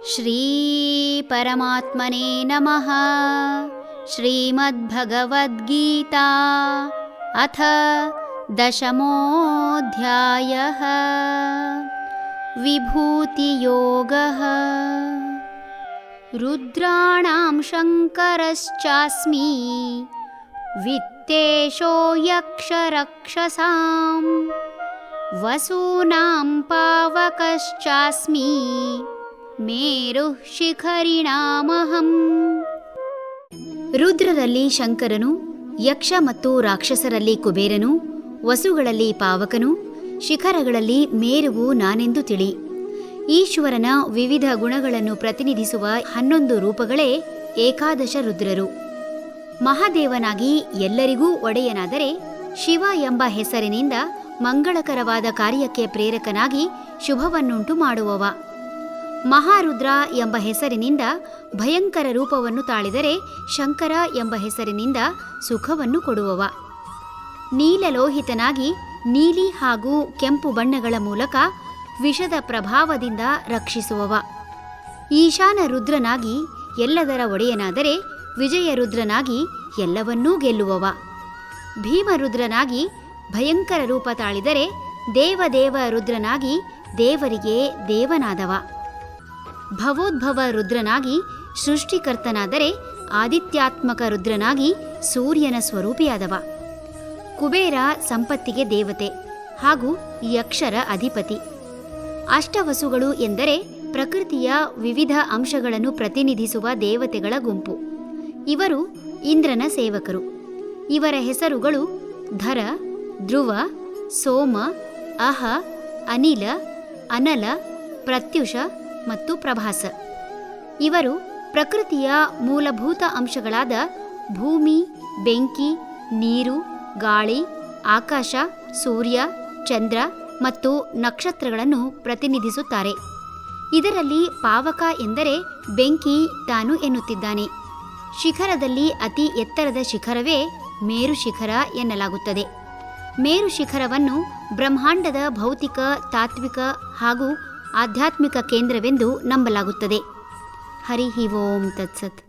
ಶ್ರೀ ಪರಮಾತ್ಮನೇ ನಮಃ. ಶ್ರೀಮದ್ಭಗವದ್ಗೀತಾ ಅಥ ದಶಮೋऽಧ್ಯಾಯಃ. ವಿಭೂತಿಯೋಗಃ. ರುದ್ರಾಣಾಂ ಶಂಕರಶ್ಚಾಸ್ಮಿ ವಿತ್ತೇಶೋ ಯಕ್ಷರಕ್ಷಸಾಂ ವಸೂನಾಂ ಪಾವಕಶ್ಚಾಸ್ಮಿ ಮೇರುಃ ಶಿಖರಿಣಾಮಹಂ. ರುದ್ರರಲ್ಲಿ ಶಂಕರನು, ಯಕ್ಷ ಮತ್ತು ರಾಕ್ಷಸರಲ್ಲಿ ಕುಬೇರನು, ವಸುಗಳಲ್ಲಿ ಪಾವಕನು, ಶಿಖರಗಳಲ್ಲಿ ಮೇರುವು ನಾನೆಂದು ತಿಳಿ. ಈಶ್ವರನ ವಿವಿಧ ಗುಣಗಳನ್ನು ಪ್ರತಿನಿಧಿಸುವ 11 ರೂಪಗಳೇ ಏಕಾದಶ ರುದ್ರರು. ಮಹಾದೇವನಾಗಿ ಎಲ್ಲರಿಗೂ ಒಡೆಯನಾದರೆ, ಶಿವ ಎಂಬ ಹೆಸರಿನಿಂದ ಮಂಗಳಕರವಾದ ಕಾರ್ಯಕ್ಕೆ ಪ್ರೇರಕನಾಗಿ ಶುಭವನ್ನುಂಟು ಮಾಡುವವ. ಮಹಾರುದ್ರ ಎಂಬ ಹೆಸರಿನಿಂದ ಭಯಂಕರ ರೂಪವನ್ನು ತಾಳಿದರೆ, ಶಂಕರ ಎಂಬ ಹೆಸರಿನಿಂದ ಸುಖವನ್ನು ಕೊಡುವವ. ನೀಲಲೋಹಿತನಾಗಿ ನೀಲಿ ಹಾಗೂ ಕೆಂಪು ಬಣ್ಣಗಳ ಮೂಲಕ ವಿಷದ ಪ್ರಭಾವದಿಂದ ರಕ್ಷಿಸುವವ. ಈಶಾನ ರುದ್ರನಾಗಿ ಎಲ್ಲದರ ಒಡೆಯನಾದರೆ, ವಿಜಯರುದ್ರನಾಗಿ ಎಲ್ಲವನ್ನೂ ಗೆಲ್ಲುವವ. ಭೀಮರುದ್ರನಾಗಿ ಭಯಂಕರ ರೂಪ ತಾಳಿದರೆ, ದೇವದೇವ ರುದ್ರನಾಗಿ ದೇವರಿಗೆ ದೇವನಾದವ. ಭವೋದ್ಭವ ರುದ್ರನಾಗಿ ಸೃಷ್ಟಿಕರ್ತನಾದರೆ, ಆದಿತ್ಯಾತ್ಮಕ ರುದ್ರನಾಗಿ ಸೂರ್ಯನ ಸ್ವರೂಪಿಯಾದವ. ಕುಬೇರ ಸಂಪತ್ತಿಗೆ ದೇವತೆ ಹಾಗೂ ಯಕ್ಷರ ಅಧಿಪತಿ. ಅಷ್ಟವಸುಗಳು ಎಂದರೆ ಪ್ರಕೃತಿಯ ವಿವಿಧ ಅಂಶಗಳನ್ನು ಪ್ರತಿನಿಧಿಸುವ ದೇವತೆಗಳ ಗುಂಪು. ಇವರು ಇಂದ್ರನ ಸೇವಕರು. ಇವರ ಹೆಸರುಗಳು ಧರ, ಧ್ರುವ, ಸೋಮ, ಅಹ, ಅನಿಲ, ಅನಲ, ಪ್ರತ್ಯುಷ ಮತ್ತು ಪ್ರಭಾಸ. ಇವರು ಪ್ರಕೃತಿಯ ಮೂಲಭೂತ ಅಂಶಗಳಾದ ಭೂಮಿ, ಬೆಂಕಿ, ನೀರು, ಗಾಳಿ, ಆಕಾಶ, ಸೂರ್ಯ, ಚಂದ್ರ ಮತ್ತು ನಕ್ಷತ್ರಗಳನ್ನು ಪ್ರತಿನಿಧಿಸುತ್ತಾರೆ. ಇದರಲ್ಲಿ ಪಾವಕ ಎಂದರೆ ಬೆಂಕಿ ತಾನು ಎನ್ನುತ್ತಿದ್ದಾನೆ. ಶಿಖರದಲ್ಲಿ ಅತಿ ಎತ್ತರದ ಶಿಖರವೇ ಮೇರು ಶಿಖರ ಎನ್ನಲಾಗುತ್ತದೆ. ಮೇರು ಶಿಖರವನ್ನು ಬ್ರಹ್ಮಾಂಡದ ಭೌತಿಕ, ತಾತ್ವಿಕ ಹಾಗೂ ಆಧ್ಯಾತ್ಮಿಕ ಕೇಂದ್ರವೆಂದು ನಂಬಲಾಗುತ್ತದೆ. ಹರಿ ಓಂ ತತ್ಸತ್.